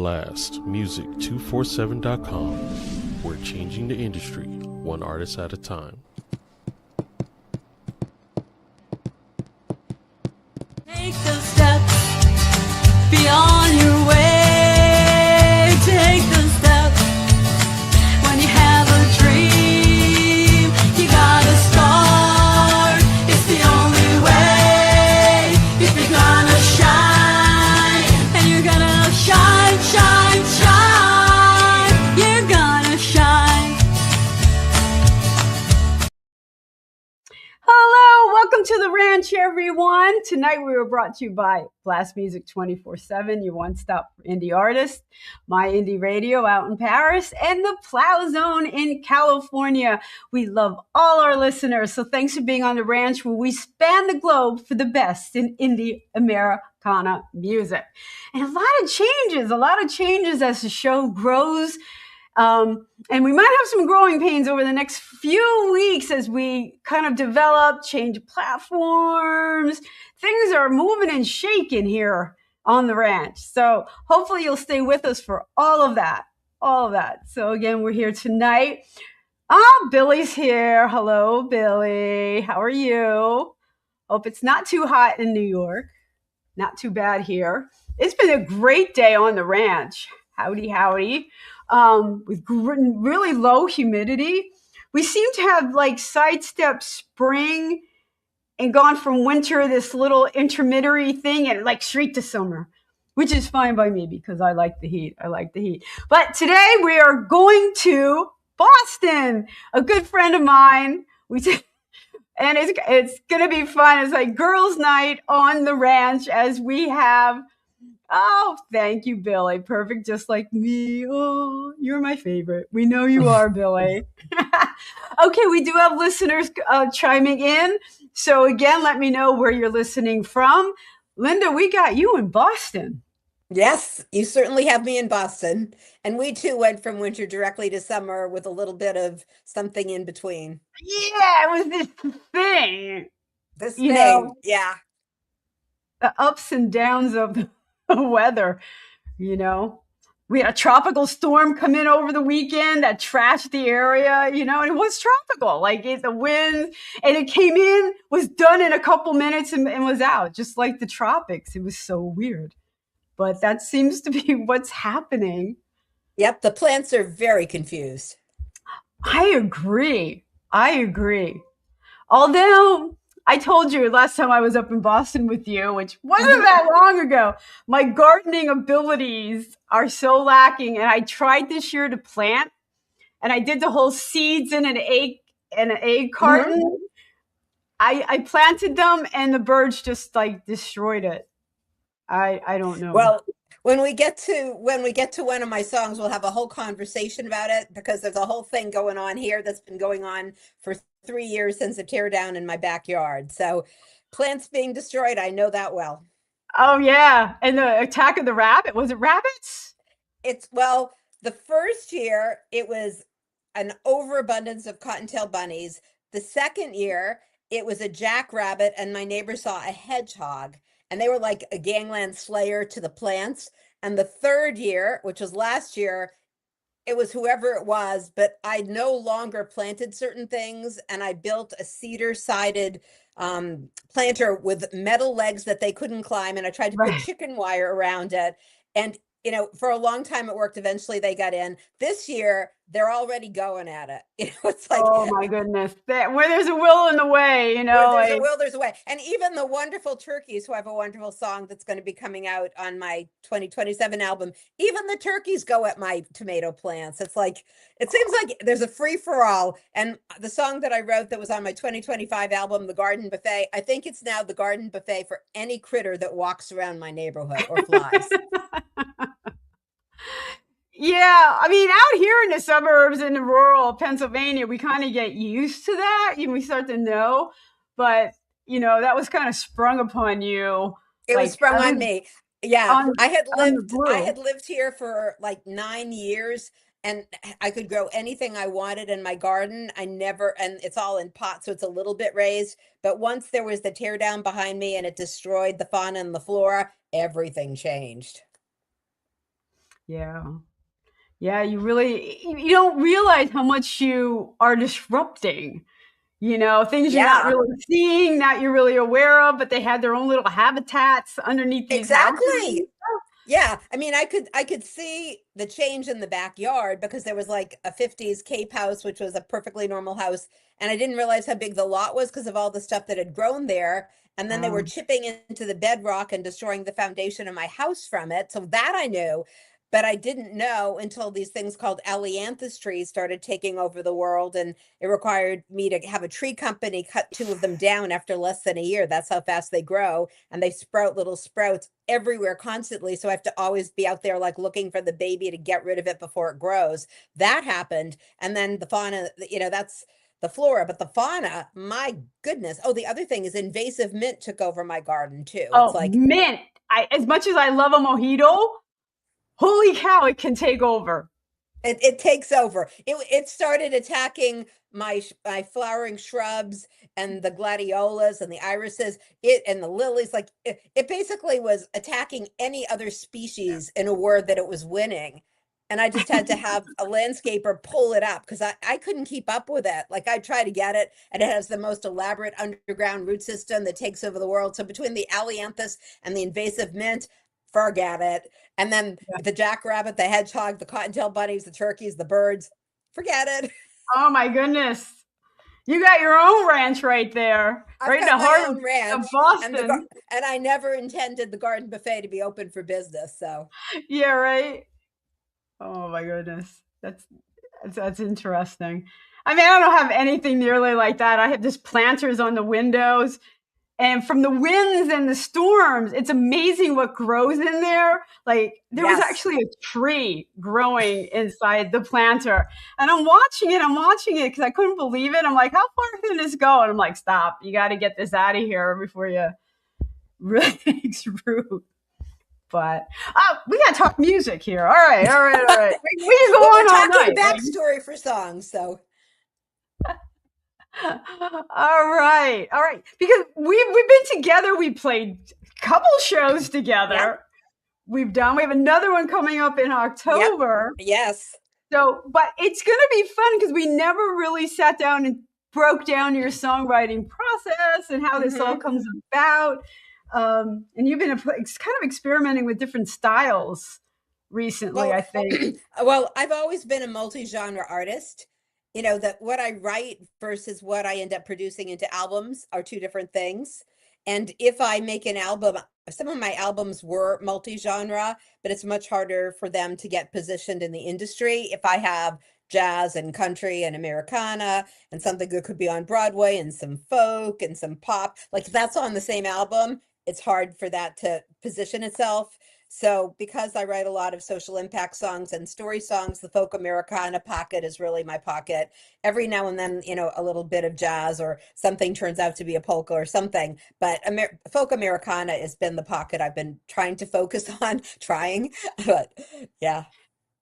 blastmusic247.com. We're changing the industry, one artist at a time. Take those steps beyond your way. Take those steps when you have a dream. You gotta start. It's the only way. If you're gonna shine, and you're gonna shine, shine, shine. You're gonna shine. Hello, welcome to the ranch, everyone. Tonight we were brought to you by Blast Music 24/7, your one-stop for indie artists, My Indie Radio out in Paris, and the Plow Zone in California. We love all our listeners, so thanks for being on the ranch where we span the globe for the best in indie Americana music. And a lot of changes as the show grows. And we might have some growing pains over the next few weeks as we kind of develop, change platforms. Things are moving and shaking here on the ranch. So hopefully you'll stay with us for all of that. So again, we're here tonight. Billy's here. Hello, Billy. How are you? Hope it's not too hot in New York. Not too bad here. It's been a great day on the ranch. Howdy. With really low humidity. We seem to have like sidestepped spring and gone from winter, this little intermediary thing, and like straight to summer, which is fine by me because I like the heat. But today we are going to Boston. A good friend of mine. And it's going to be fun. It's like girls' night on the ranch as we have. Oh, thank you, Billy. Perfect, just like me. Oh, you're my favorite. We know you are, Billy. Okay, we do have listeners chiming in. So again, let me know where you're listening from. Linda, we got you in Boston. Yes, you certainly have me in Boston. And we too went from winter directly to summer with a little bit of something in between. Yeah, it was this thing. Yeah. The ups and downs of the weather, we had a tropical storm come in over the weekend that trashed the area, and it was tropical, the wind, and it came in, was done in a couple minutes and was out, just like the tropics. It was so weird, but that seems to be what's happening. Yep, the plants are very confused. I agree. Although I told you last time I was up in Boston with you, which wasn't that long ago, my gardening abilities are so lacking. And I tried this year to plant, and I did the whole seeds in an egg carton. Mm-hmm. I planted them, and the birds just destroyed it. I don't know. Well, when we get to one of my songs, we'll have a whole conversation about it, because there's a whole thing going on here that's been going on for 3 years since the teardown in my backyard. So plants being destroyed, I know that well. Oh yeah. And the attack of the rabbit, was it rabbits? The first year it was an overabundance of cottontail bunnies. The second year it was a jackrabbit, and my neighbor saw a hedgehog, and they were like a gangland slayer to the plants. And the third year, which was last year, it was whoever it was, but I no longer planted certain things, and I built a cedar-sided planter with metal legs that they couldn't climb, and I tried to put chicken wire around it. And for a long time it worked. Eventually they got in. This year they're already going at it. It's like, oh my goodness, where there's a will in the way, where there's a will, there's a way. And even the wonderful turkeys, who have a wonderful song that's going to be coming out on my 2027 album, even the turkeys go at my tomato plants. It's like, it seems like there's a free for all. And the song that I wrote that was on my 2025 album, The Garden Buffet, I think it's now the garden buffet for any critter that walks around my neighborhood or flies. Yeah, I mean, out here in the suburbs in the rural Pennsylvania, we kind of get used to that. We start to know, but that was kind of sprung upon you. It was sprung on me. Yeah, I had lived here for like 9 years, and I could grow anything I wanted in my garden. And it's all in pots, so it's a little bit raised. But once there was the teardown behind me and it destroyed the fauna and the flora, everything changed. Yeah. Yeah, you don't realize how much you are disrupting. Things you're not Yeah, really seeing, that you're really aware of, but they had their own little habitats underneath these houses. exactly. Yeah, I mean, I could see the change in the backyard because there was like a 50s Cape house, which was a perfectly normal house, and I didn't realize how big the lot was because of all the stuff that had grown there. And then they were Um, chipping into the bedrock and destroying the foundation of my house from it. So that I knew, but I didn't know until these things called Allianthus trees started taking over the world, and it required me to have a tree company cut two of them down after less than a year. That's how fast they grow, and they sprout little sprouts everywhere constantly. So I have to always be out there like looking for the baby to get rid of it before it grows. That happened. And then the fauna, that's the flora, but the fauna, my goodness. Oh, the other thing is invasive mint took over my garden too. It's oh, like mint. As much as I love a mojito, holy cow, it can take over. it takes over. It started attacking my flowering shrubs and the gladiolas and the irises, it and the lilies. Like it basically was attacking any other species in a word that it was winning. And I just had to have a landscaper pull it up because I couldn't keep up with it. Like I try to get it, and it has the most elaborate underground root system that takes over the world. So between the Allianthus and the invasive mint, forget it. And then the jackrabbit, the hedgehog, the cottontail bunnies, the turkeys, the birds, forget it. Oh my goodness. You got your own ranch right there, I've right in got the my heart own of ranch, and Boston. and I never intended the garden buffet to be open for business. So Yeah, right. Oh my goodness. That's interesting. I mean, I don't have anything nearly like that. I have just planters on the windows. And from the winds and the storms, it's amazing what grows in there. Like there was yes, actually a tree growing inside the planter. And I'm watching it because I couldn't believe it. I'm like, how far can this go? And I'm like, stop, you got to get this out of here before you really takes root. But we got to talk music here. All right, all right, all right. We can go well, we're on all talking night. backstory for songs, so All right, all right. Because we've been together. We played a couple shows yeah, together. We have another one coming up in yep, October. yes. So, but it's going to be fun because we never really sat down and broke down your songwriting process and how this all Hmm. comes about. And you've been kind of experimenting with different styles recently, Well, I think. well, I've always been a multi-genre artist. You know, that what I write versus what I end up producing into albums are two different things. And if I make an album, some of my albums were multi-genre, but it's much harder for them to get positioned in the industry. If I have jazz and country and Americana and something that could be on Broadway and some folk and some pop, like if that's on the same album, it's hard for that to position itself. So, because I write a lot of social impact songs and story songs, the folk Americana pocket is really my pocket. Every now and then, a little bit of jazz or something turns out to be a polka or something. But folk Americana has been the pocket I've been trying to focus on, trying. But yeah,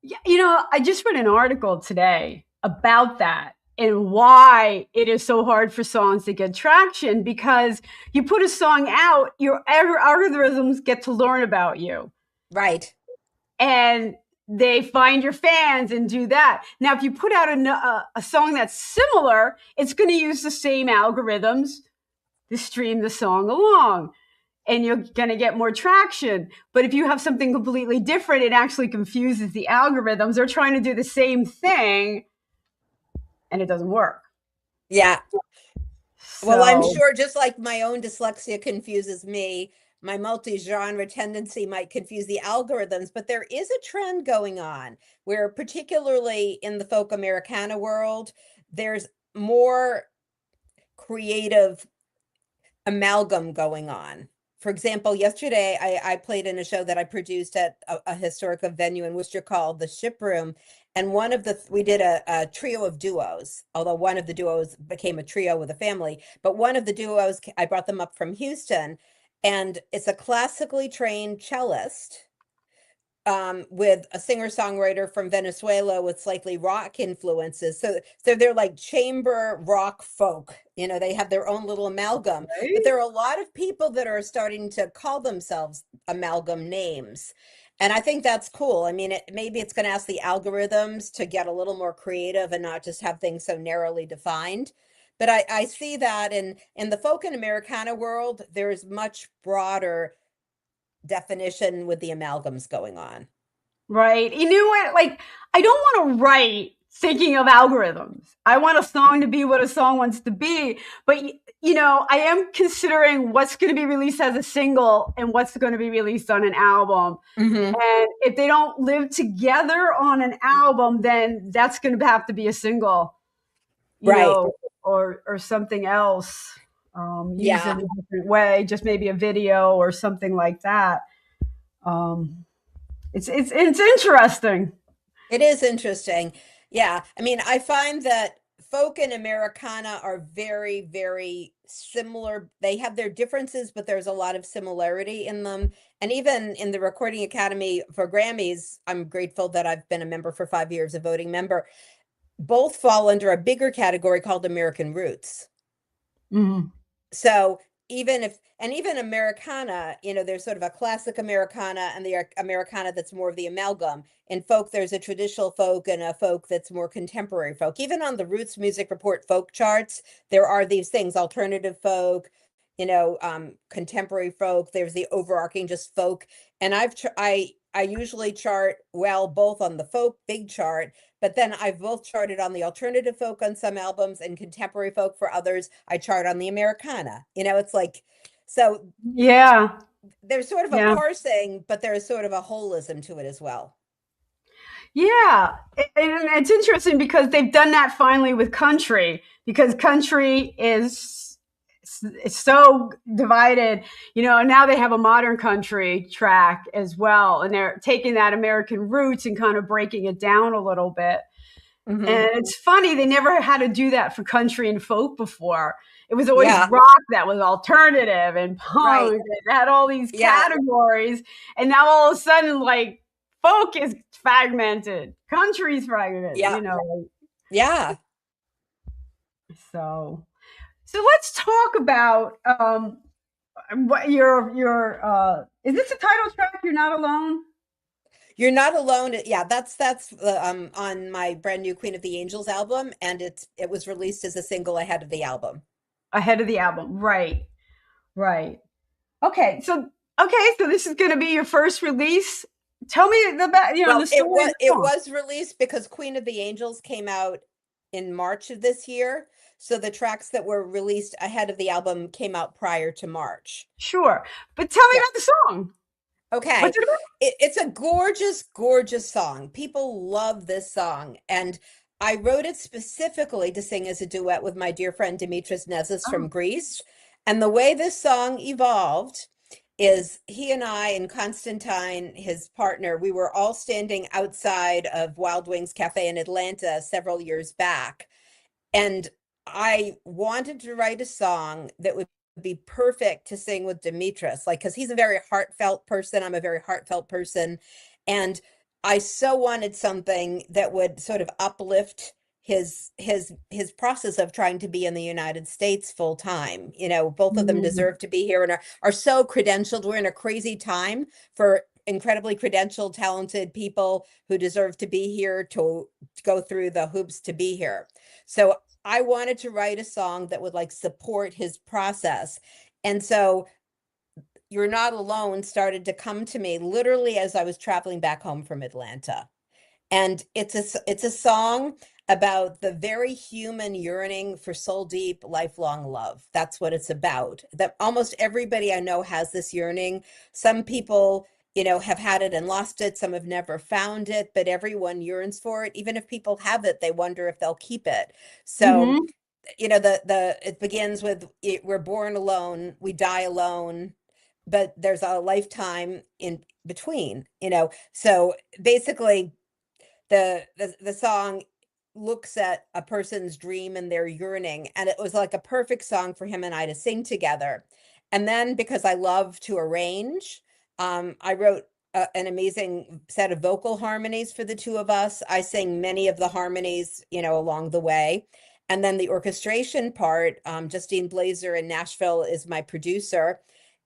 Yeah, I just read an article today about that and why it is so hard for songs to get traction because you put a song out, your algorithms get to learn about you right. and they find your fans and do that. Now, if you put out a song that's similar, it's going to use the same algorithms to stream the song along and you're going to get more traction. But if you have something completely different, it actually confuses the algorithms. They're trying to do the same thing and it doesn't work. Yeah. Well, I'm So, sure just like my own dyslexia confuses me, my multi-genre tendency might confuse the algorithms, but there is a trend going on where, particularly in the folk Americana world, there's more creative amalgam going on. For example, yesterday I played in a show that I produced at a historic venue in Worcester called the Ship Room. And we did a trio of duos, although one of the duos became a trio with a family. But one of the duos, I brought them up from Houston, and it's a classically trained cellist with a singer-songwriter from Venezuela with slightly rock influences. So they're like chamber rock folk. They have their own little amalgam. But right? there are a lot of people that are starting to call themselves amalgam names. And I think that's cool. I mean, maybe it's going to ask the algorithms to get a little more creative and not just have things so narrowly defined. But I see that in the folk and Americana world, there's much broader definition with the amalgams going on. Right. You know what? Like, I don't want to write thinking of algorithms. I want a song to be what a song wants to be. But, I am considering what's going to be released as a single and what's going to be released on an album. Mm-hmm. And if they don't live together on an album, then that's going to have to be a single, Right. or something else, used Yeah. in a different way, just maybe a video or something like that. Um, it's interesting. It is interesting. Yeah. I mean, I find that folk and Americana are very, very similar. They have their differences, but there's a lot of similarity in them. And even in the Recording Academy for Grammys, I'm grateful that I've been a member for 5 years, a voting member. Both fall under a bigger category called American Roots. Mhm. So even Americana, there's sort of a classic Americana and the Americana that's more of the amalgam. In folk, there's a traditional folk and a folk that's more contemporary folk. Even on the Roots Music Report folk charts, there are these things: alternative folk, contemporary folk. There's the overarching just folk. And I usually chart both on the folk big chart, but then I've both charted on the alternative folk on some albums and contemporary folk for others. I chart on the Americana. It's like, so Yeah. there's sort of a Yeah. parsing, but there's sort of a holism to it as well. Yeah. And it's interesting because they've done that finally with country, because country is so divided, and now they have a modern country track as well. And they're taking that American roots and kind of breaking it down a little bit. Mm-hmm. And it's funny, they never had to do that for country and folk before. It was always Yeah. rock that was alternative and punk. Right. It had all these Yeah. categories. And now all of a sudden, like, folk is fragmented, country's fragmented, Yeah. Yeah. So let's talk about what your is this the title track, You're Not Alone? You're Not Alone. Yeah, that's on my brand new Queen of the Angels album, and it was released as a single ahead of the album. Ahead of the album, right. Okay, so this is going to be your first release. Tell me the Well, the story. it was released because Queen of the Angels came out in March of this year. So the tracks that were released ahead of the album came out prior to March. Sure, but tell me Yeah. about the song. Okay. What's it about? It's a gorgeous, gorgeous song. People love this song. And I wrote it specifically to sing as a duet with my dear friend Dimitris Nesis Oh. from Greece. And the way this song evolved is he and I and Constantine, his partner, we were all standing outside of Wild Wings Cafe in Atlanta several years back. And I wanted to write a song that would be perfect to sing with Dimitris, like, because he's a very heartfelt person. I'm a very heartfelt person. And I so wanted something that would sort of uplift his process of trying to be in the United States full time. Both of them deserve to be here and are so credentialed. We're in a crazy time for incredibly credentialed, talented people who deserve to be here, to go through the hoops to be here. So I wanted to write a song that would like support his process. And so You're Not Alone started to come to me literally as I was traveling back home from Atlanta. And it's a song about the very human yearning for soul deep, lifelong love. That's what it's about. That almost everybody I know has this yearning. Some people, have had it and lost it. Some have never found it, but everyone yearns for it. Even if people have it, they wonder if they'll keep it. So, it begins with we're born alone, we die alone, but there's a lifetime in between, So basically, the song looks at a person's dream and their yearning, and it was like a perfect song for him and I to sing together. And then because I love to arrange, I wrote an amazing set of vocal harmonies for the two of us. I sang many of the harmonies, along the way. And then the orchestration part, Justine Blazer in Nashville is my producer,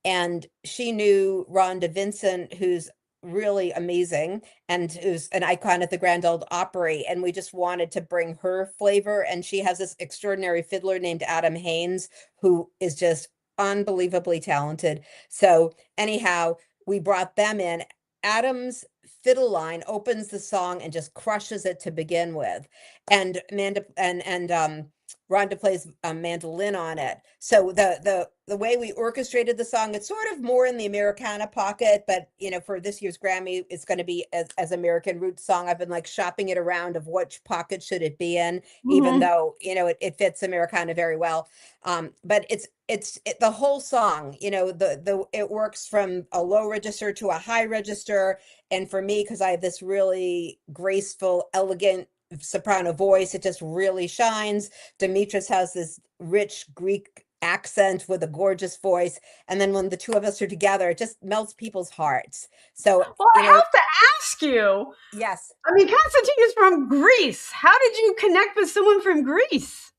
and she knew Rhonda Vincent, who's really amazing and who's an icon at the Grand Ole Opry. And we just wanted to bring her flavor. And she has this extraordinary fiddler named Adam Haynes, who is just unbelievably talented. So anyhow, we brought them in. Adam's fiddle line opens the song and just crushes it to begin with. And Amanda and Rhonda plays mandolin on it. So the way we orchestrated the song, it's sort of more in the Americana pocket, but for this year's Grammy, it's going to be as American roots song. I've been like shopping it around of which pocket should it be in, even though it fits Americana very well. But it's the whole song. It works from a low register to a high register, and for me, because I have this really graceful, elegant soprano voice, it just really shines. Demetrius has this rich Greek accent with a gorgeous voice, and then when the two of us are together, it just melts people's hearts. So I have to ask you. Yes. I mean, Constantine is from Greece. How did you connect with someone from Greece?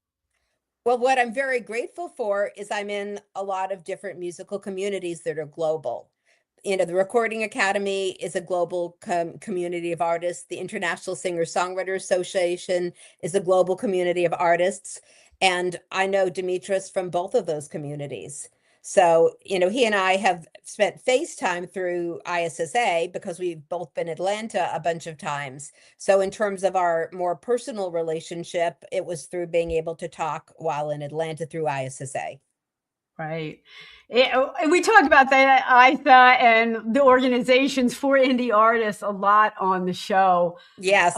Well, what I'm very grateful for is I'm in a lot of different musical communities that are global. The Recording Academy is a global community of artists. The International Singer-Songwriter Association is a global community of artists. And I know Demetrius from both of those communities. So, he and I have spent FaceTime through ISSA because we've both been in Atlanta a bunch of times. So in terms of our more personal relationship, it was through being able to talk while in Atlanta through ISSA. Right. We talk about that ISA and the organizations for indie artists a lot on the show. Yes.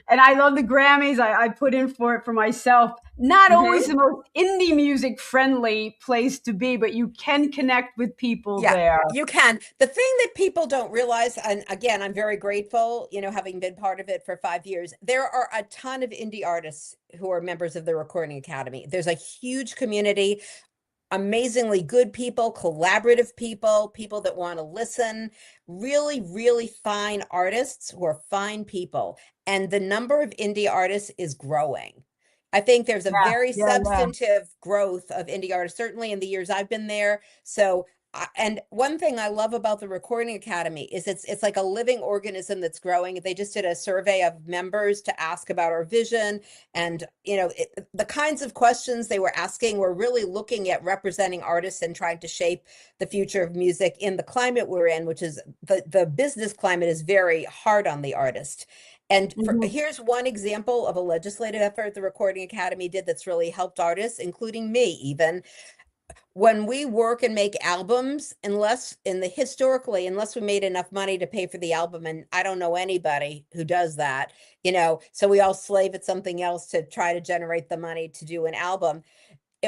And I love the Grammys. I put in for it for myself. Not always the most indie music friendly place to be, but you can connect with people there. You can. The thing that people don't realize, and again, I'm very grateful, having been part of it for 5 years, there are a ton of indie artists who are members of the Recording Academy. There's a huge community. Amazingly good people, collaborative people that want to listen, really, really fine artists who are fine people. And the number of indie artists is growing. I think there's a very substantive growth of indie artists, certainly in the years I've been there. So, and one thing I love about the Recording Academy is it's like a living organism that's growing. They just did a survey of members to ask about our vision, and the kinds of questions they were asking were really looking at representing artists and trying to shape the future of music in the climate we're in, which is the business climate is very hard on the artist. And here's one example of a legislative effort the Recording Academy did that's really helped artists, including me even. When we work and make albums, unless we made enough money to pay for the album, and I don't know anybody who does that, so we all slave at something else to try to generate the money to do an album.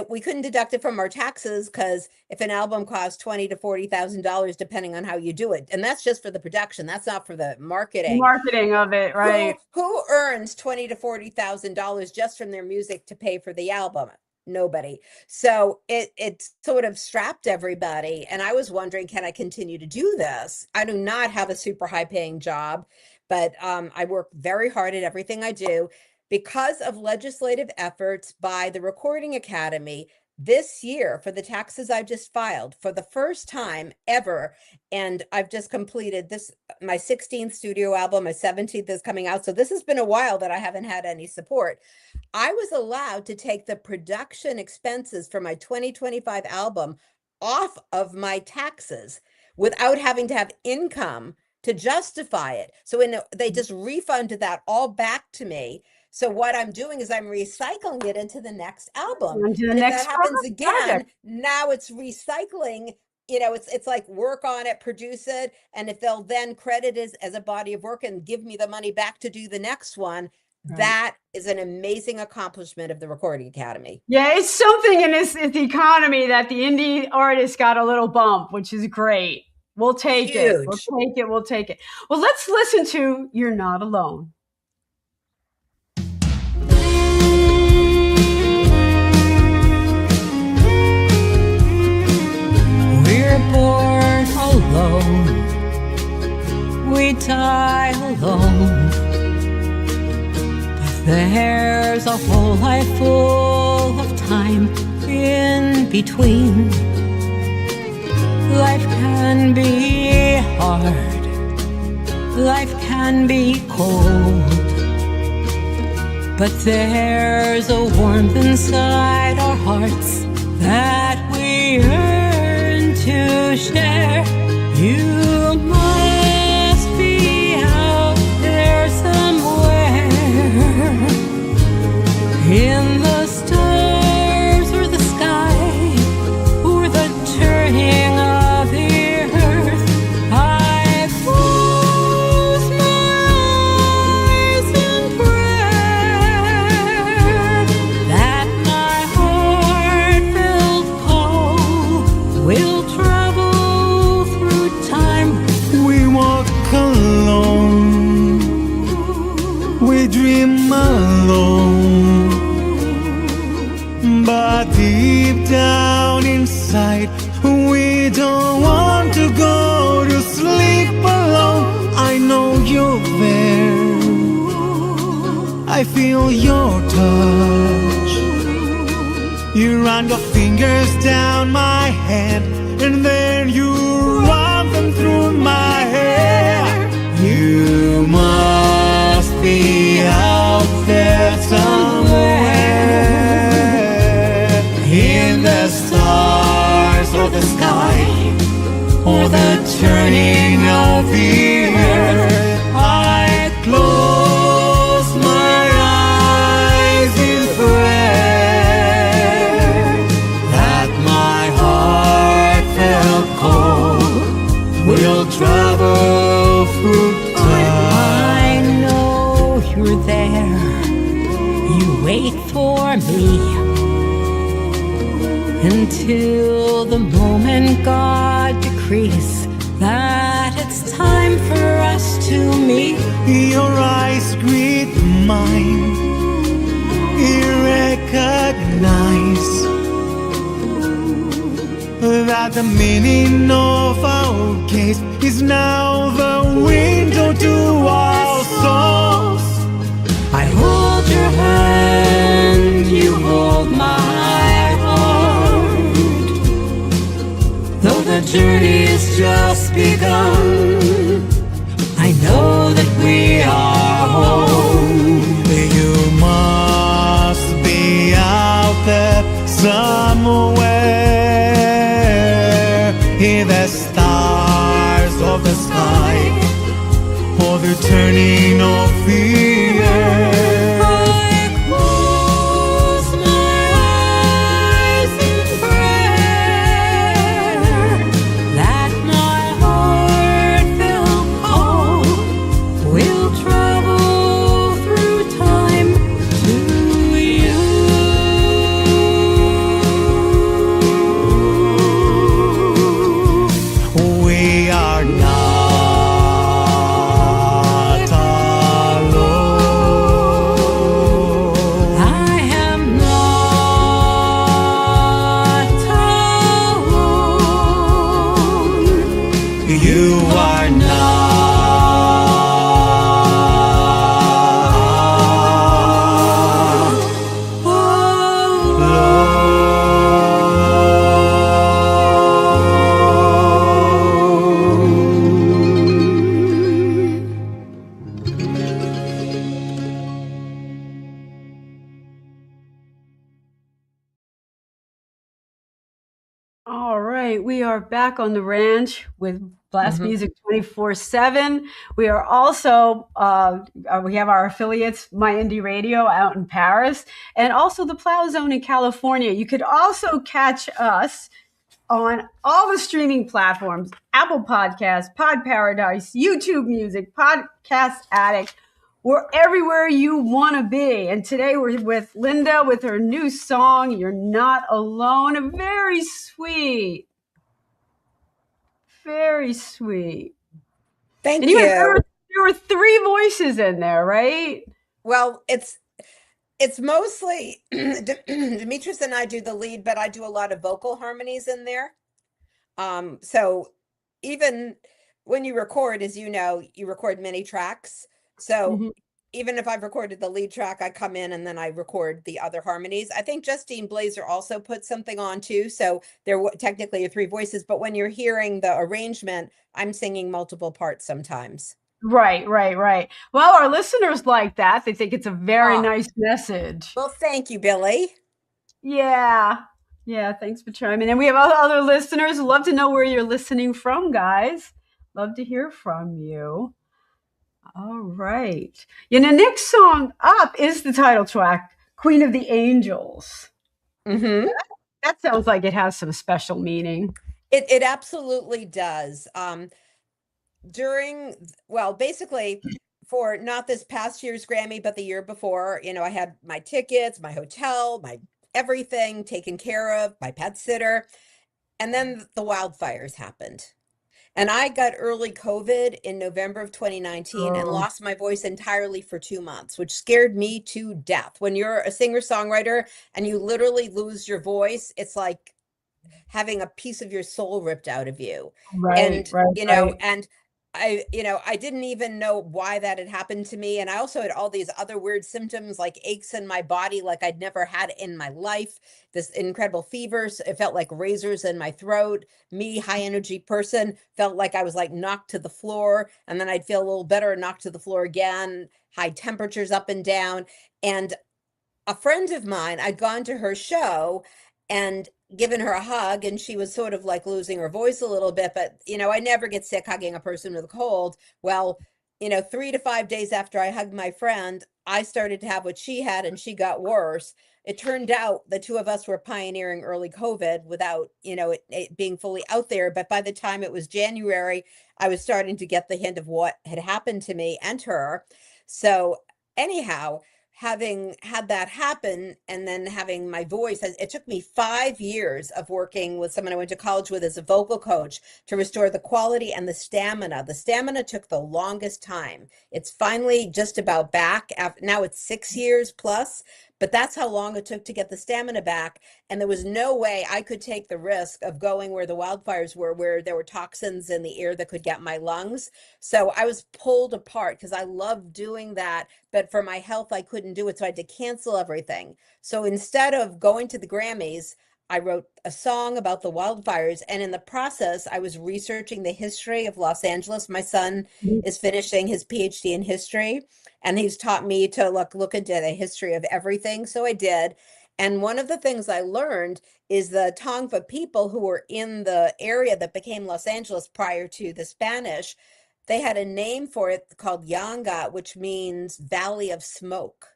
We couldn't deduct it from our taxes because if an album costs $20,000 to $40,000, depending on how you do it, and that's just for the production, that's not for the marketing. Marketing of it, right? Who earns $20,000 to $40,000 just from their music to pay for the album? Nobody. So it sort of strapped everybody. And I was wondering, can I continue to do this? I do not have a super high paying job, but I work very hard at everything I do. Because of legislative efforts by the Recording Academy, this year, for the taxes I've just filed, for the first time ever, and I've just completed my 16th studio album, my 17th is coming out, so this has been a while that I haven't had any support. I was allowed to take the production expenses for my 2025 album off of my taxes without having to have income to justify it. So they just refunded that all back to me. So what I'm doing is I'm recycling it into the next album. And if that happens again, now it's recycling. It's like work on it, produce it, and if they'll then credit it as a body of work and give me the money back to do the next one, that is an amazing accomplishment of the Recording Academy. Yeah, it's something in this economy that the indie artists got a little bump, which is great. We'll take it. We'll take it. Well, let's listen to You're Not Alone. We're born alone, we die alone, but there's a whole life full of time in between. Life can be hard life can be cold, but there's a warmth inside our hearts that we yearn to share. You must be out there somewhere, in the stars or the sky, or the turning of the earth. I close my eyes in prayer that my heartfelt call will travel through time. We walk alone, we dream alone, but deep down inside we don't want to go to sleep alone. I know you're there, I feel your touch. You run your fingers down my hand, and then you run them through my hair. You must be out there somewhere, in the stars or the sky, or the turning of the earth. I close my eyes in prayer that my heartfelt call will travel through time. I know you're there, you wait for me until the moment God decrees that it's time for us to meet. Your eyes greet mine, you recognize that the meaning of our gaze is now the window to our souls. I hold your hand, you hold my heart. Though the journey is just begun, I know that we are home. You must be out there somewhere, in the stars of the sky, or the turning of the earth. I close my eyes in prayer that my heartfelt call will travel through time to you. We are not alone. I am not alone. You are not All right, we are back on the ranch with Blast Music 24/7. We are also we have our affiliates, My Indie Radio out in Paris, and also the Plow Zone in California. You could also catch us on all the streaming platforms: Apple Podcasts, Pod Paradise, YouTube Music, Podcast Addict. We're everywhere you want to be. And today we're with Linda with her new song, You're Not Alone. Very sweet. Very sweet. Thank And you. there were 3 voices in there, right? Well, it's mostly Demetrius and I do the lead, but I do a lot of vocal harmonies in there. So even when you record, as you know, you record many tracks. So even if I've recorded the lead track, I come in and then I record the other harmonies. I think Justine Blazer also put something on too. So there technically are 3 voices, but when you're hearing the arrangement, I'm singing multiple parts sometimes. Right, right, right. Well, our listeners like that. They think it's a very Oh, nice message. well, thank you, Billy. Yeah. Yeah, thanks for chiming in. We have other listeners. Love to know where you're listening from, guys. Love to hear from you. All right. The next song up is the title track, Queen of the Angels. Mm-hmm. That sounds like it has some special meaning. It absolutely does. Basically for not this past year's Grammy, but the year before, I had my tickets, my hotel, my everything taken care of, my pet sitter, and then the wildfires happened. And I got early COVID in November of 2019 and Oh, lost my voice entirely for 2 months, which scared me to death. When you're a singer-songwriter and you literally lose your voice, it's like having a piece of your soul ripped out of you. right, And, right, right. I didn't even know why that had happened to me. And I also had all these other weird symptoms like aches in my body, like I'd never had in my life, this incredible fevers. It felt like razors in my throat. Me, high energy person, felt like I was like knocked to the floor. And then I'd feel a little better and knocked to the floor again, high temperatures up and down. And a friend of mine, I'd gone to her show and given her a hug, and she was sort of like losing her voice a little bit, but I never get sick hugging a person with a cold. Well, 3 to 5 days after I hugged my friend, I started to have what she had and she got worse. It turned out the two of us were pioneering early COVID without, it being fully out there. But by the time it was January, I was starting to get the hint of what had happened to me and her. So anyhow, having had that happen and then having my voice, it took me 5 years of working with someone I went to college with as a vocal coach to restore the quality and the stamina. The stamina took the longest time. It's finally just about back. Now it's 6 years plus, but that's how long it took to get the stamina back. And there was no way I could take the risk of going where the wildfires were, where there were toxins in the air that could get my lungs. So I was pulled apart because I loved doing that, but for my health, I couldn't do it. So I had to cancel everything. So instead of going to the Grammys, I wrote a song about the wildfires. And in the process, I was researching the history of Los Angeles. My son is finishing his PhD in history, and he's taught me to look into the history of everything. So I did. And one of the things I learned is the Tongva people who were in the area that became Los Angeles prior to the Spanish, they had a name for it called Yanga, which means Valley of Smoke.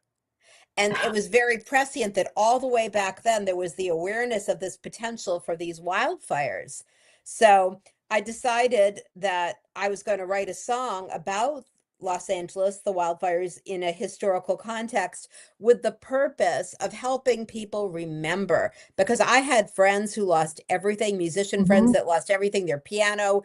And it was very prescient that all the way back then, there was the awareness of this potential for these wildfires. So I decided that I was going to write a song about Los Angeles, the wildfires, in a historical context with the purpose of helping people remember. Because I had friends who lost everything, musician friends Mhm. that lost everything, their piano,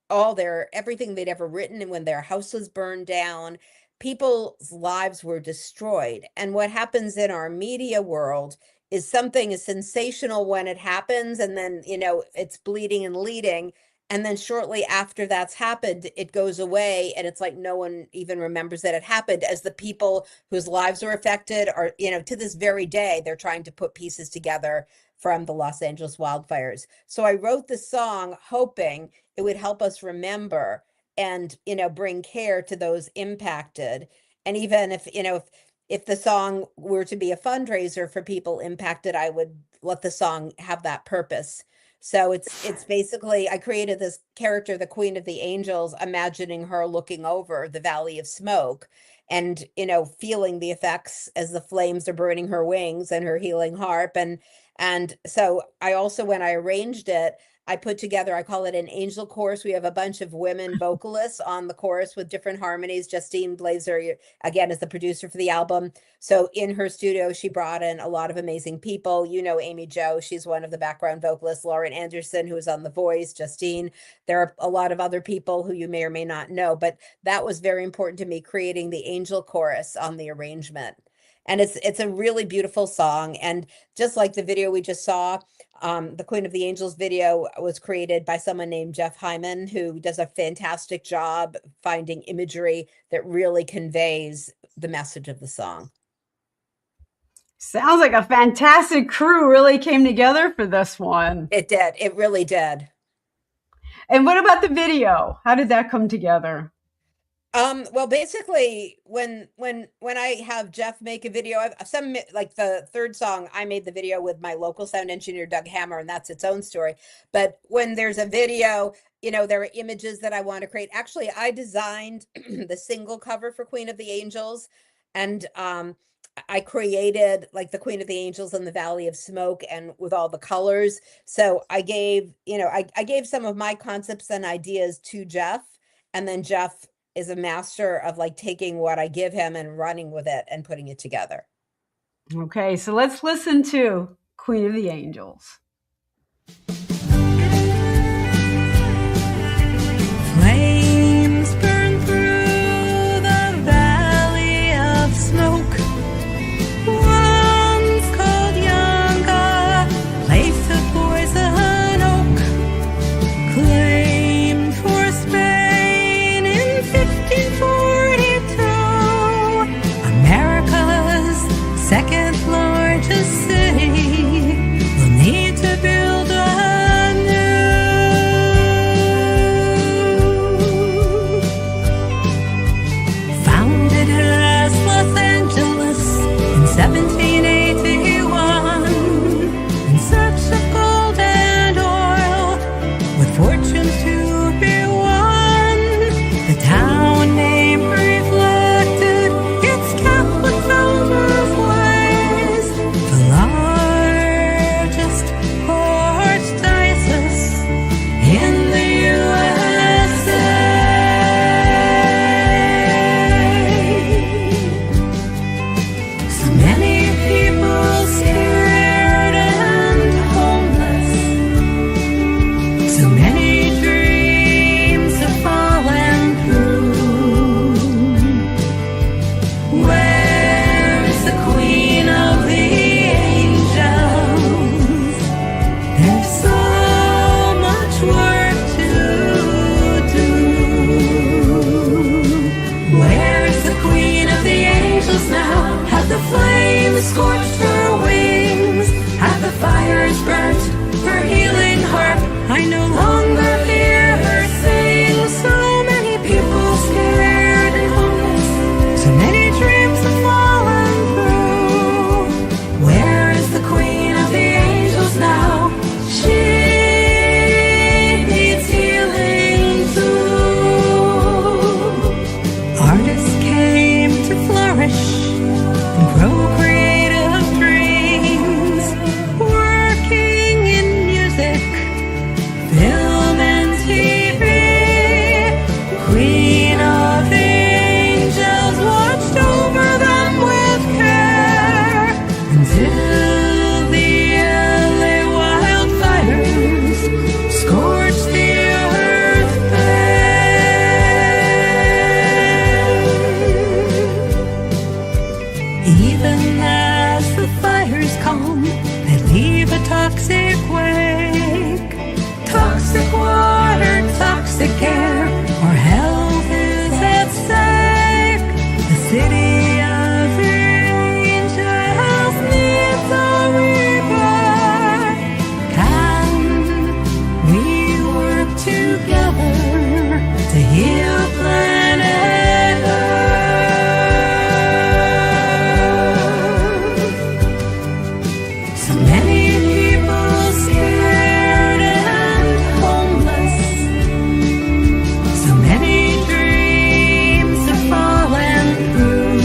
everything they'd ever written, and when their house was burned down, people's lives were destroyed. And what happens in our media world is something is sensational when it happens, and then it's bleeding and leading, and then shortly after that's happened, it goes away, and it's like no one even remembers that it happened, as the people whose lives are affected are, to this very day, they're trying to put pieces together from the Los Angeles wildfires. So I wrote the song hoping it would help us remember and bring care to those impacted. And even if the song were to be a fundraiser for people impacted, I would let the song have that purpose. So it's basically, I created this character, the Queen of the Angels, imagining her looking over the Valley of Smoke and feeling the effects as the flames are burning her wings and her healing harp. And so I also, when I arranged it, I put together, I call it an angel chorus. We have a bunch of women vocalists on the chorus with different harmonies. Justine Blazer, again, is the producer for the album. So in her studio, she brought in a lot of amazing people. Amy Jo, she's one of the background vocalists. Lauren Anderson, who is on The Voice, Justine. There are a lot of other people who you may or may not know, but that was very important to me, creating the angel chorus on the arrangement. And it's a really beautiful song. And just like the video we just saw, the Queen of the Angels video was created by someone named Jeff Hyman, who does a fantastic job finding imagery that really conveys the message of the song. Sounds like a fantastic crew really came together for this one. It did. It really did. And what about the video? How did that come together? Well, basically, when I have Jeff make a video, like the third song, I made the video with my local sound engineer Doug Hammer, and that's its own story. But when there's a video, there are images that I want to create. Actually, I designed the single cover for Queen of the Angels, and I created like the Queen of the Angels in the Valley of Smoke, and with all the colors. So I gave, I gave some of my concepts and ideas to Jeff, and then Jeff is a master of like taking what I give him and running with it and putting it together. Okay, so let's listen to Queen of the Angels. Flames burn through the valley of smoke. Once called Yanga, place of poison oak, claimed for Spain in 1542. America's second largest city will need to build anew. Founded as Los Angeles in 1781, in search of gold and oil, with fortunes to be won, the town name reflected its Catholic founders' ways. The largest archdiocese in the USA. So many people scared and homeless. So many dreams have fallen through. Where's the Queen of the Angels? There's so much work to do. Where's the Queen of the Angels now? Have the flames scorched her wings? Have the fires burnt her healing harp? I no longer hear her sing. So many people scared and homeless. So many dreams have fallen through. Where is the Queen of the Angels now? She needs healing too. Artists came to flourish and grow creative dreams, working in music, film and TV. Queen of the Angels watched over them with care until the LA wildfires scorched the earth bare. Even as the fires calm, they leave a toxic wake. Toxic water, toxic air, our health is at stake. The city of the angels needs a repair. Can we work together to heal planet Earth? So many people scared and homeless. So many dreams have fallen through.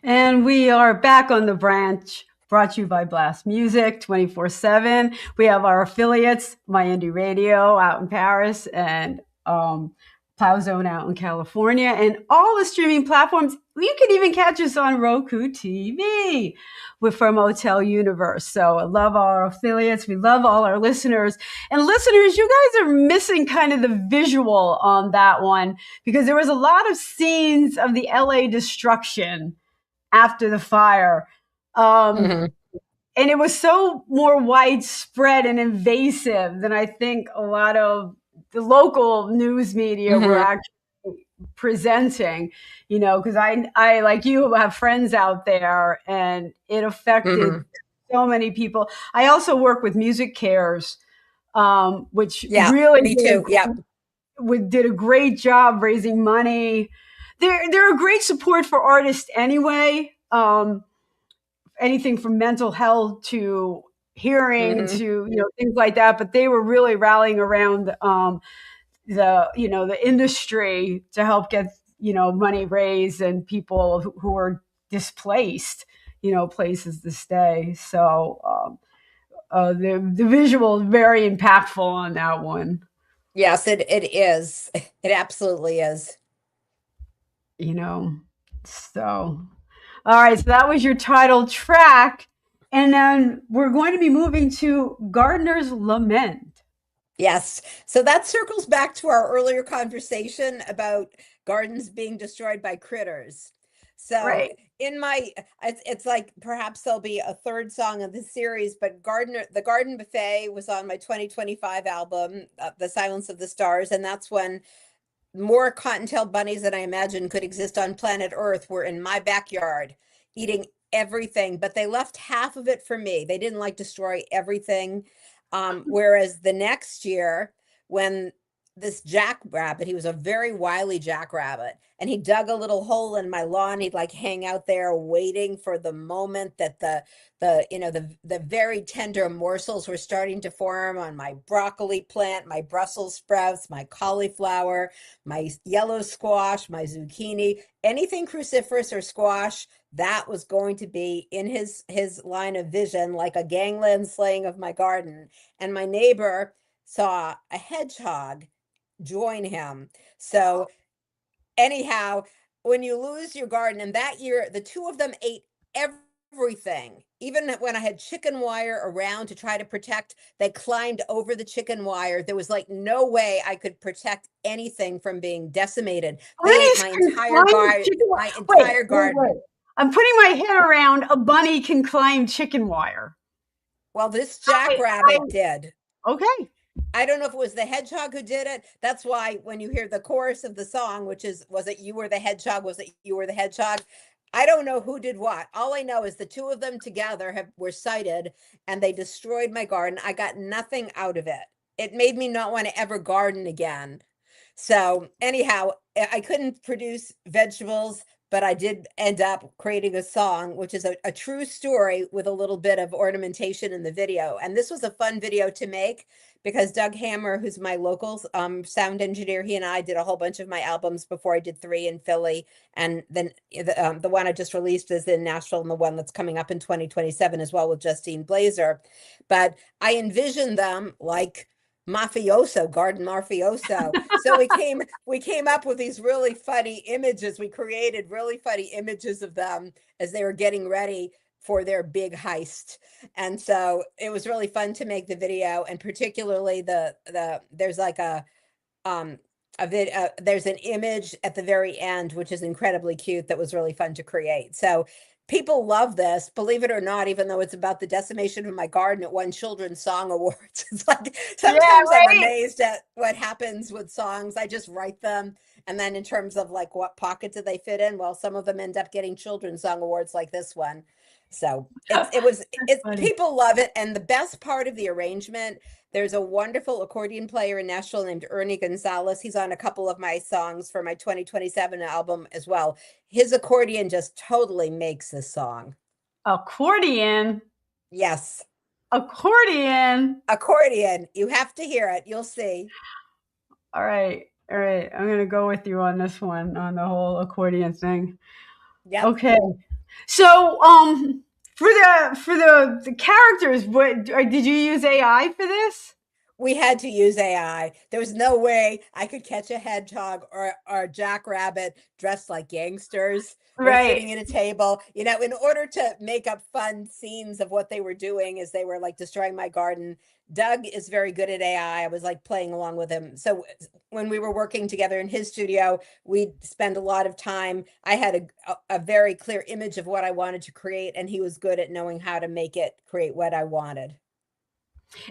And we are back on the branch, brought to you by Blast Music 24/7. We have our affiliates, My Indie Radio out in Paris and Plow Zone out in California, and all the streaming platforms. You can even catch us on Roku TV from Hotel Universe. So I love our affiliates. We love all our listeners. And listeners, you guys are missing kind of the visual on that one because there was a lot of scenes of the LA destruction after the fire. And it was so more widespread and invasive than I think a lot of the local news media were actually presenting, because I, like you, have friends out there and it affected so many people. I also work with Music Cares, which really me too. did a great job raising money. They're a great support for artists anyway. Anything from mental health to hearing to things like that. But they were really rallying around the industry to help get money raised and people who are displaced places to stay. So the visual is very impactful on that one. Yes, it is. It absolutely is. So all right, so that was your title track. And then we're going to be moving to Gardener's Lament. Yes. So that circles back to our earlier conversation about gardens being destroyed by critters. So Right. it's like perhaps there'll be a third song of the series, but the Garden Buffet was on my 2025 album, The Silence of the Stars. And that's when more cottontail bunnies than I imagined could exist on planet Earth were in my backyard eating everything, but they left half of it for me. They didn't like destroy everything. Whereas the next year, when this jackrabbit, he was a very wily jackrabbit, and he dug a little hole in my lawn. He'd like hang out there waiting for the moment that the very tender morsels were starting to form on my broccoli plant, my Brussels sprouts, my cauliflower, my yellow squash, my zucchini, anything cruciferous or squash. That was going to be in his line of vision, like a gangland slaying of my garden. And my neighbor saw a hedgehog join him. So anyhow, when you lose your garden, and that year, the two of them ate everything. Even when I had chicken wire around to try to protect, they climbed over the chicken wire. There was like no way I could protect anything from being decimated. They ate my entire garden. Wait. I'm putting my head around a bunny can climb chicken wire. Well, this jackrabbit did. Okay. I don't know if it was the hedgehog who did it. That's why when you hear the chorus of the song, which is, was it you were the hedgehog? Was it you were the hedgehog? I don't know who did what. All I know is the two of them together were sighted and they destroyed my garden. I got nothing out of it. It made me not want to ever garden again. So anyhow, I couldn't produce vegetables, but I did end up creating a song, which is a true story with a little bit of ornamentation in the video. And this was a fun video to make because Doug Hammer, who's my local sound engineer, he and I did a whole bunch of my albums before I did 3 in Philly. And then the one I just released is in Nashville, and the one that's coming up in 2027 as well with Justine Blazer. But I envisioned them like mafioso, garden mafioso. So we came up with these really funny images. We created really funny images of them as they were getting ready for their big heist. And so it was really fun to make the video, and particularly there's like there's an image at the very end which is incredibly cute that was really fun to create. So people love this, believe it or not, even though it's about the decimation of my garden. It won Children's Song Awards. It's like sometimes I'm amazed at what happens with songs. I just write them, and then in terms of like what pocket do they fit in, well, some of them end up getting Children's Song Awards like this one. So people love it. And the best part of the arrangement, there's a wonderful accordion player in Nashville named Ernie Gonzalez. He's on a couple of my songs for my 2027 album as well. His accordion just totally makes this song. Accordion? Yes. Accordion. You have to hear it. You'll see. All right. I'm going to go with you on this one, on the whole accordion thing. Yep. Okay. So, for the characters, did you use AI for this? We had to use AI. There was no way I could catch a hedgehog or a jackrabbit dressed like gangsters or Right. sitting at a table. You know, in order to make up fun scenes of what they were doing as they were like destroying my garden. Doug is very good at AI. I was like playing along with him. So when we were working together in his studio, we'd spend a lot of time. I had a very clear image of what I wanted to create, and he was good at knowing how to make it create what I wanted.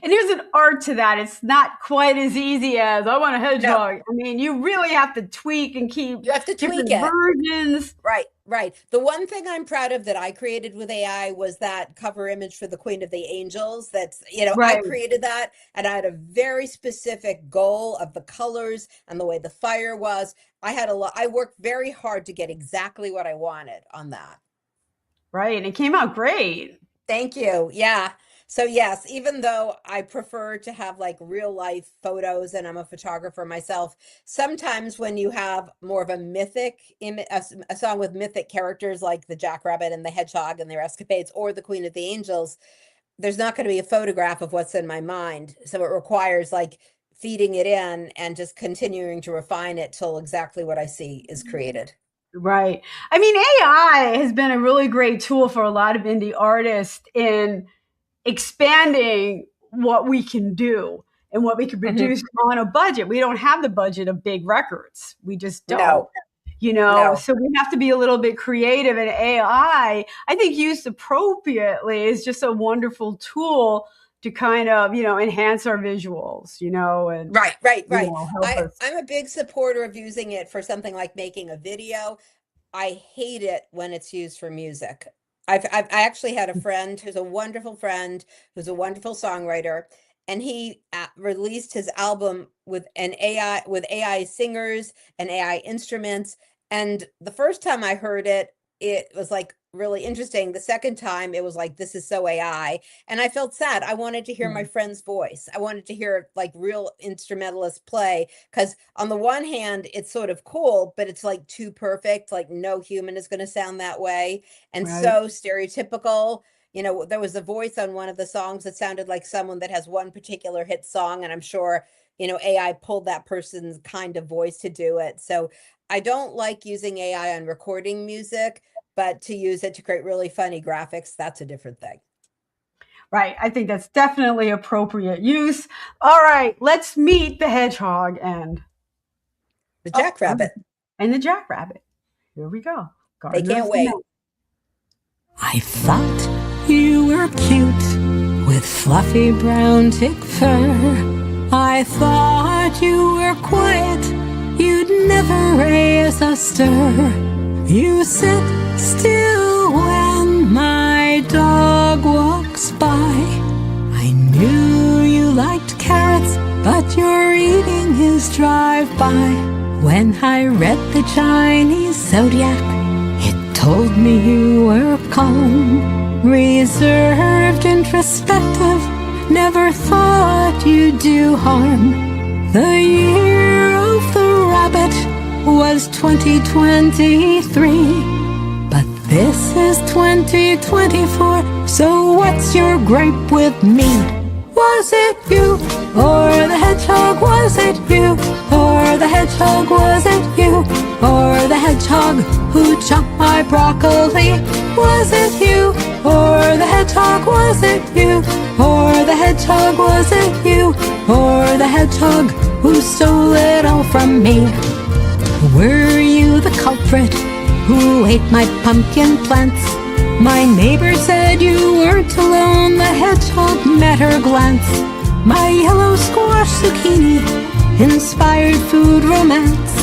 And there's an art to that. It's not quite as easy as I want a hedgehog. No. I mean, you really have to tweak and keep You have to tweak different it. versions. Right. The one thing I'm proud of that I created with AI was that cover image for the Queen of the Angels. That's, I Right. created that, and I had a very specific goal of the colors and the way the fire was. I worked very hard to get exactly what I wanted on that. Right. And it came out great. Thank you. Yeah. So yes, even though I prefer to have like real life photos and I'm a photographer myself, sometimes when you have more of a mythic a song with mythic characters like the Jackrabbit and the Hedgehog and their escapades, or the Queen of the Angels, there's not going to be a photograph of what's in my mind. So it requires like feeding it in and just continuing to refine it till exactly what I see is created. Right. I mean, AI has been a really great tool for a lot of indie artists in expanding what we can do and what we can produce on a budget. We don't have the budget of big records. We just don't. No. So we have to be a little bit creative, and AI, I think used appropriately, is just a wonderful tool to kind of, enhance our visuals, and Right. help us. I'm a big supporter of using it for something like making a video. I hate it when it's used for music. I actually had a friend who's a wonderful friend, who's a wonderful songwriter, and he released his album with AI singers and AI instruments. And the first time I heard it, it was like really interesting. The second time it was like, this is so AI. And I felt sad. I wanted to hear my friend's voice. I wanted to hear like real instrumentalists play. Because on the one hand, it's sort of cool, but it's like too perfect. Like no human is going to sound that way. And so stereotypical. There was a voice on one of the songs that sounded like someone that has one particular hit song. And I'm sure, AI pulled that person's kind of voice to do it. So I don't like using AI on recording music, but to use it to create really funny graphics, that's a different thing. Right. I think that's definitely appropriate use. All right. Let's meet the hedgehog and the jackrabbit. And the jackrabbit. Here we go. They can't wait. I thought you were cute with fluffy brown tick fur. I thought you were quiet. You'd never raise a stir. You sit still when my dog walks by. I knew you liked carrots, but you're eating his drive-by. When I read the Chinese zodiac, it told me you were calm, reserved, introspective, never thought you'd do harm. The year of the rabbit was 2023, but this is 2024, so what's your gripe with me? Was it you, or the hedgehog? Was it you, or the hedgehog? Was it you, or the hedgehog who chopped my broccoli? Was it you, or the hedgehog? Was it you, or the hedgehog? Was it you, or the hedgehog who stole it all from me? Were you the culprit who ate my pumpkin plants? My neighbor said you weren't alone. The hedgehog met her glance. My yellow squash zucchini inspired food romance.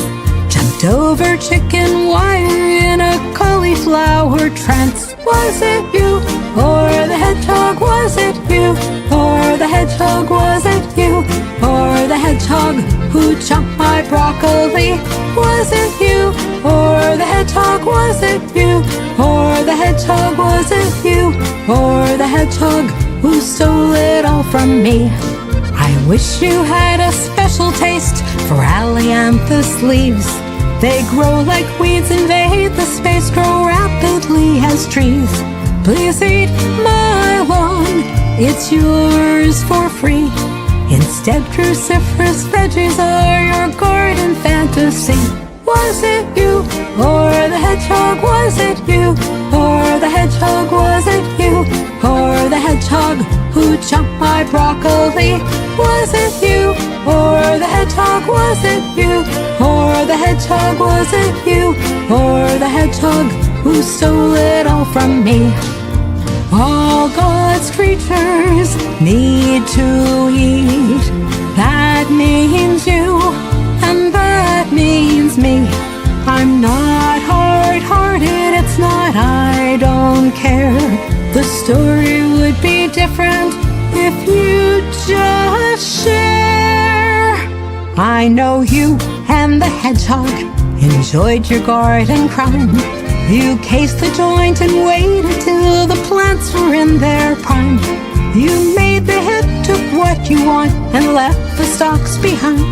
Jumped over chicken wire in a cauliflower trance. Was it you, or the hedgehog? Was it you, or the hedgehog? Was it you, or the hedgehog who chopped my broccoli? Was it you, or the hedgehog? Was it you, or the hedgehog? Was it you, or the hedgehog who stole it all from me? I wish you had a special taste for ailanthus leaves. They grow like weeds, invade the space, grow rapidly as trees. Please eat my lawn, it's yours for free. Instead, cruciferous veggies are your garden fantasy. Was it you, or the hedgehog? Was it you, or the hedgehog? Was it you, or the hedgehog who chomped my broccoli? Was it you, or the hedgehog? Was it you, or the hedgehog? Was it you, or the hedgehog who stole it all from me? All God's creatures need to eat. That means you, and that means me. I'm not hard-hearted, it's not I don't care. The story would be different if you just share. I know you and the hedgehog enjoyed your garden crime. You cased the joint and waited till the plants were in their prime. You made the hit, took what you want, and left the stalks behind.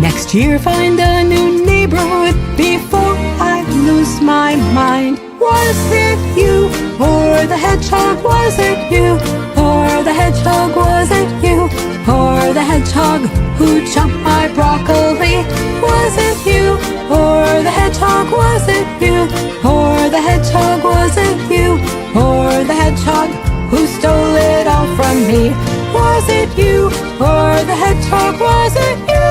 Next year find a new neighborhood before I lose my mind. Was it you, or the hedgehog? Was it you, or the hedgehog? Was it you, or the hedgehog who chomped my broccoli? Was it you, or the hedgehog? Was it you, or the hedgehog? Was it you, or the hedgehog who stole it all from me? Was it you, or the hedgehog? Was it you,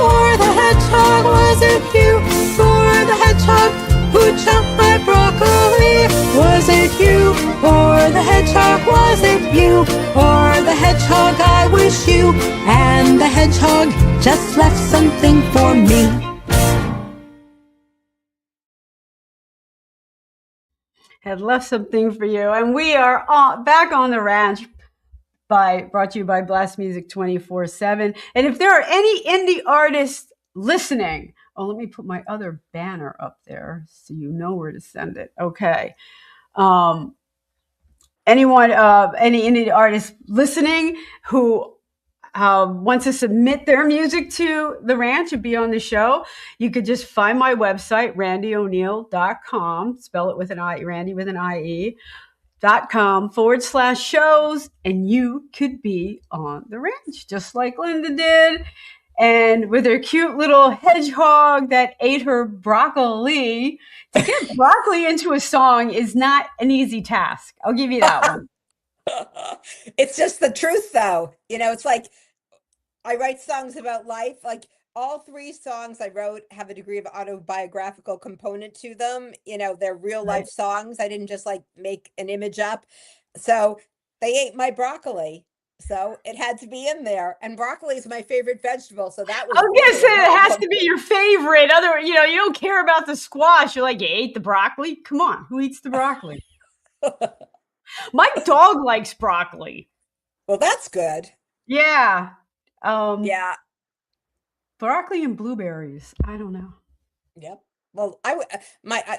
or the hedgehog? Was it you, or the hedgehog who chomped my broccoli? Was it you, or the hedgehog? Was it you, or the hedgehog? I wish you and the hedgehog just left something for me. Had left something for you. And we are back on the ranch, brought to you by Blast Music 24/7. And if there are any indie artists listening, let me put my other banner up there so you know where to send it. Okay. Anyone, any indie artists listening who wants to submit their music to the ranch and be on the show, you could just find my website, randieoneil.com, spell it with an I, Randie with an IE, .com/shows, and you could be on the ranch, just like Linda did. And with her cute little hedgehog that ate her broccoli, to get broccoli into a song is not an easy task. I'll give you that one. It's just the truth, though. You know, it's like I write songs about life. Like all three songs I wrote have a degree of autobiographical component to them. You know, they're real life songs. I didn't just like make an image up. So they ate my broccoli. So it had to be in there. And broccoli is my favorite vegetable. So that was. I was gonna say it has to be your favorite. You don't care about the squash. You're like, you ate the broccoli? Come on, who eats the broccoli? My dog likes broccoli. Well, that's good. Yeah. Yeah. Broccoli and blueberries. I don't know. Yep. Well,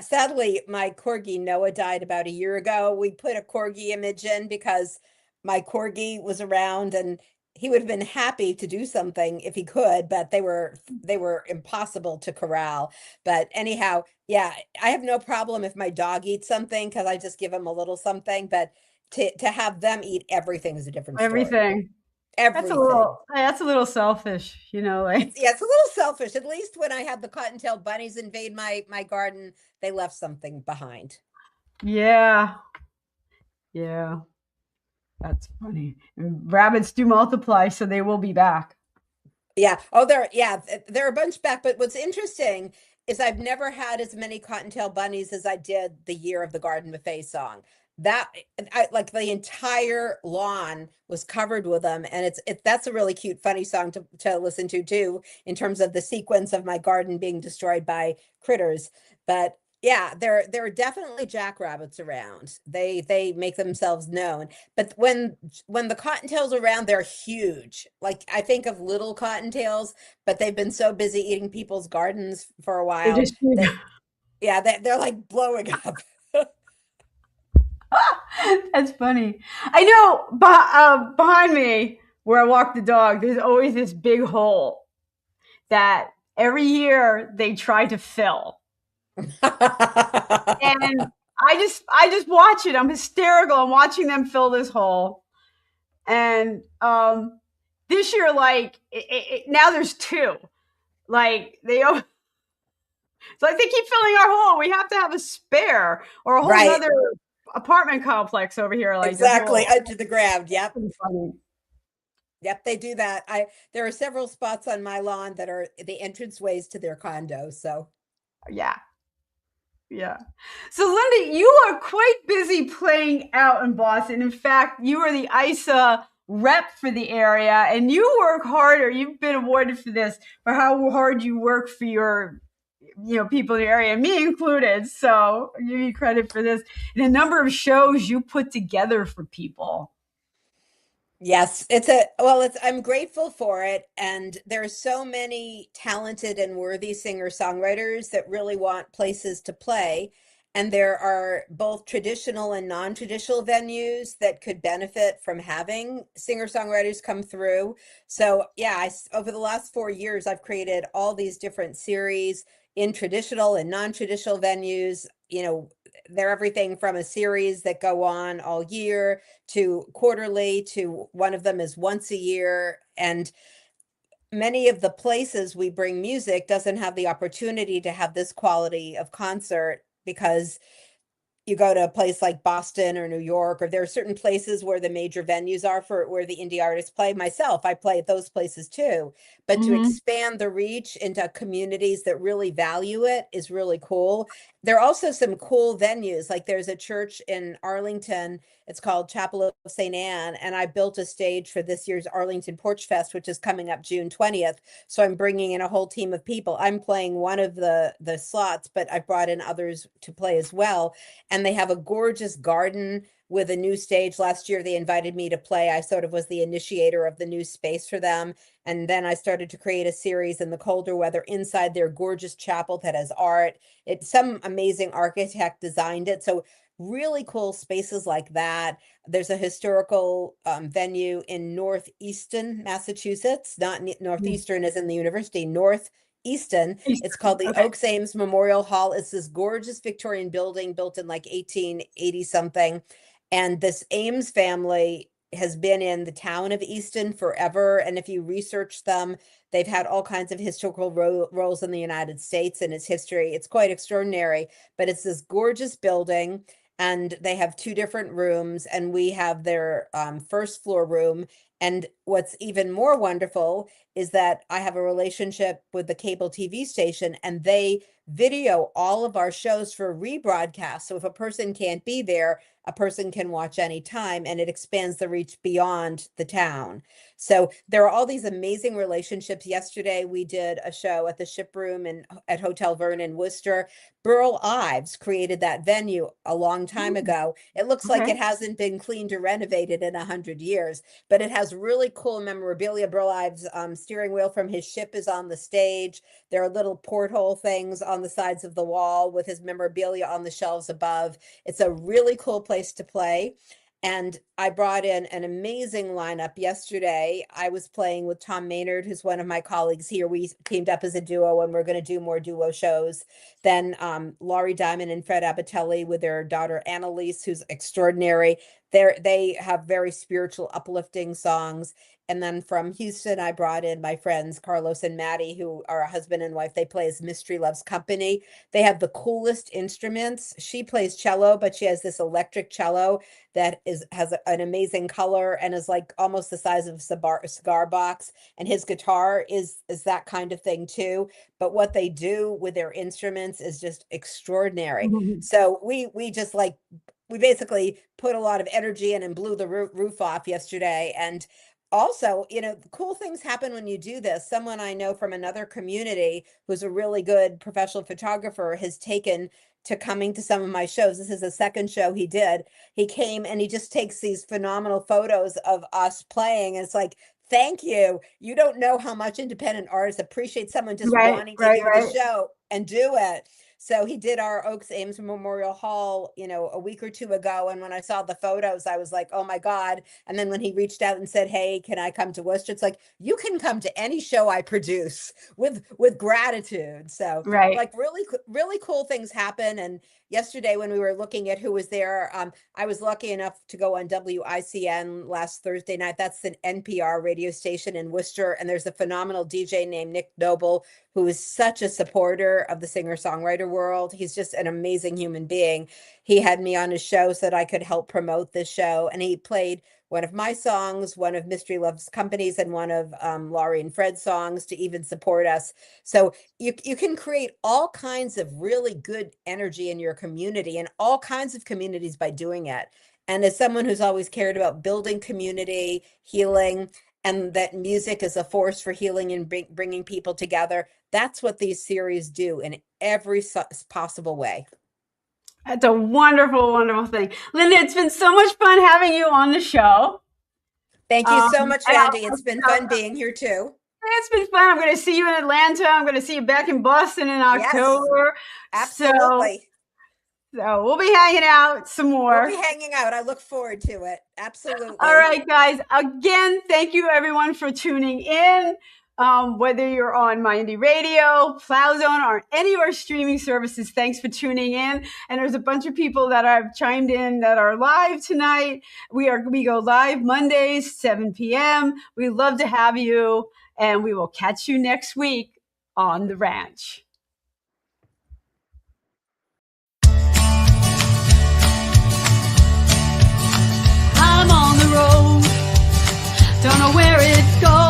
sadly, my corgi Noah died about a year ago. We put a corgi image in because my corgi was around and he would have been happy to do something if he could, but they were impossible to corral. But anyhow, yeah, I have no problem if my dog eats something because I just give him a little something, but to have them eat everything is a different story. Everything. Everything. That's a little selfish, like. Yeah, it's a little selfish. At least when I had the cottontail bunnies invade my garden, they left something behind. Yeah. Yeah. That's funny. And rabbits do multiply, so they will be back. Yeah. Oh, they're a bunch back. But what's interesting is I've never had as many cottontail bunnies as I did the year of the Garden Buffet song. Like the entire lawn was covered with them, and that's a really cute, funny song to listen to too, in terms of the sequence of my garden being destroyed by critters. But yeah, there are definitely jackrabbits around. They make themselves known. But when the cottontails are around, they're huge. Like I think of little cottontails, but they've been so busy eating people's gardens for a while. They're like blowing up. That's funny. I know behind me where I walk the dog, there's always this big hole that every year they try to fill. And I just watch it. I'm hysterical. I'm watching them fill this hole. And this year, like now there's two. Like it's like they keep filling our hole. We have to have a spare or a whole Right. other apartment complex over here. Like Exactly. this whole, Under the ground. Yep. funny. Yep, they do that. There are several spots on my lawn that are the entranceways to their condos. So Yeah. Yeah. So, Linda, you are quite busy playing out in Boston. In fact, you are the ISA rep for the area, and you work harder. You've been awarded for this, for how hard you work for your, people in the area, me included. So, I give you credit for this. And a number of shows you put together for people. yes, I'm grateful for it. And there are so many talented and worthy singer-songwriters that really want places to play. And there are both traditional and non-traditional venues that could benefit from having singer-songwriters come through. So yeah, over the last 4 years, I've created all these different series in traditional and non-traditional venues. They're everything from a series that go on all year to quarterly, to one of them is once a year. And many of the places we bring music doesn't have the opportunity to have this quality of concert, because you go to a place like Boston or New York, or there are certain places where the major venues are for where the indie artists play. Myself, I play at those places too. But to expand the reach into communities that really value it is really cool. There are also some cool venues. Like there's a church in Arlington. It's called Chapel of St. Anne. And I built a stage for this year's Arlington Porch Fest, which is coming up June 20th. So I'm bringing in a whole team of people. I'm playing one of the slots, but I brought in others to play as well. And they have a gorgeous garden with a new stage. Last year, they invited me to play. I sort of was the initiator of the new space for them. And then I started to create a series in the colder weather inside their gorgeous chapel that has art. Some amazing architect designed it. So really cool spaces like that. There's a historical venue in Northeastern Massachusetts, not Northeastern as in the university, Northeastern. It's called the Oaks Ames Memorial Hall. It's this gorgeous Victorian building built in like 1880 something. And this Ames family has been in the town of Easton forever. And if you research them, they've had all kinds of historical roles in the United States and its history. It's quite extraordinary, but it's this gorgeous building. And they have two different rooms, and we have their first floor room. And what's even more wonderful is that I have a relationship with the cable TV station, and they video all of our shows for rebroadcast. So if a person can't be there, a person can watch anytime, and it expands the reach beyond the town. So there are all these amazing relationships. Yesterday, we did a show at the Ship Room at Hotel Vernon, Worcester. Burl Ives created that venue a long time ago. It looks like it hasn't been cleaned or renovated in 100 years, but it has really cool memorabilia. Burl Ives' steering wheel from his ship is on the stage. There are little porthole things on the sides of the wall with his memorabilia on the shelves above. It's a really cool place to play. And I brought in an amazing lineup yesterday. I was playing with Tom Maynard, who's one of my colleagues here. We teamed up as a duo, and we're going to do more duo shows. Then Laurie Diamond and Fred Abatelli with their daughter Annalise, who's extraordinary. They have very spiritual, uplifting songs. And then from Houston, I brought in my friends Carlos and Maddie, who are a husband and wife. They play as Mystery Loves Company. They have the coolest instruments. She plays cello, but she has this electric cello that has an amazing color and is like almost the size of a cigar box. And his guitar is that kind of thing too. But what they do with their instruments is just extraordinary. So we basically put a lot of energy in and blew the roof off yesterday. And also, cool things happen when you do this. Someone I know from another community who's a really good professional photographer has taken to coming to some of my shows. This is the second show he did. He came and he just takes these phenomenal photos of us playing. And it's like, thank you. You don't know how much independent artists appreciate someone just wanting to hear the show and do it. So he did our Oaks Ames Memorial Hall, a week or two ago. And when I saw the photos, I was like, oh my God. And then when he reached out and said, hey, can I come to Worcester? It's like, you can come to any show I produce with gratitude. So Right. like really cool things happen. And yesterday when we were looking at who was there, I was lucky enough to go on WICN last Thursday night. That's an NPR radio station in Worcester. And there's a phenomenal DJ named Nick Noble, who is such a supporter of the singer-songwriter world. He's just an amazing human being. He had me on his show so that I could help promote this show. And he played one of my songs, one of Mystery Loves Company's, and one of Laurie and Fred's songs to even support us. So you can create all kinds of really good energy in your community and all kinds of communities by doing it. And as someone who's always cared about building community, healing, and that music is a force for healing and bringing people together, that's what these series do in every possible way. That's a wonderful, wonderful thing. Linda, it's been so much fun having you on the show. Thank you so much, Randie. It's been fun being here too. It's been fun. I'm going to see you in Atlanta. I'm going to see you back in Boston in October. Yes, absolutely. So we'll be hanging out some more. We'll be hanging out. I look forward to it. Absolutely. All right, guys. Again, thank you everyone for tuning in. Whether you're on My Indie Radio, Plowzone, or any of our streaming services, thanks for tuning in. And there's a bunch of people that have chimed in that are live tonight. We go live Mondays, 7 p.m. We love to have you, and we will catch you next week on The Ranch. I'm on the road, don't know where it's going.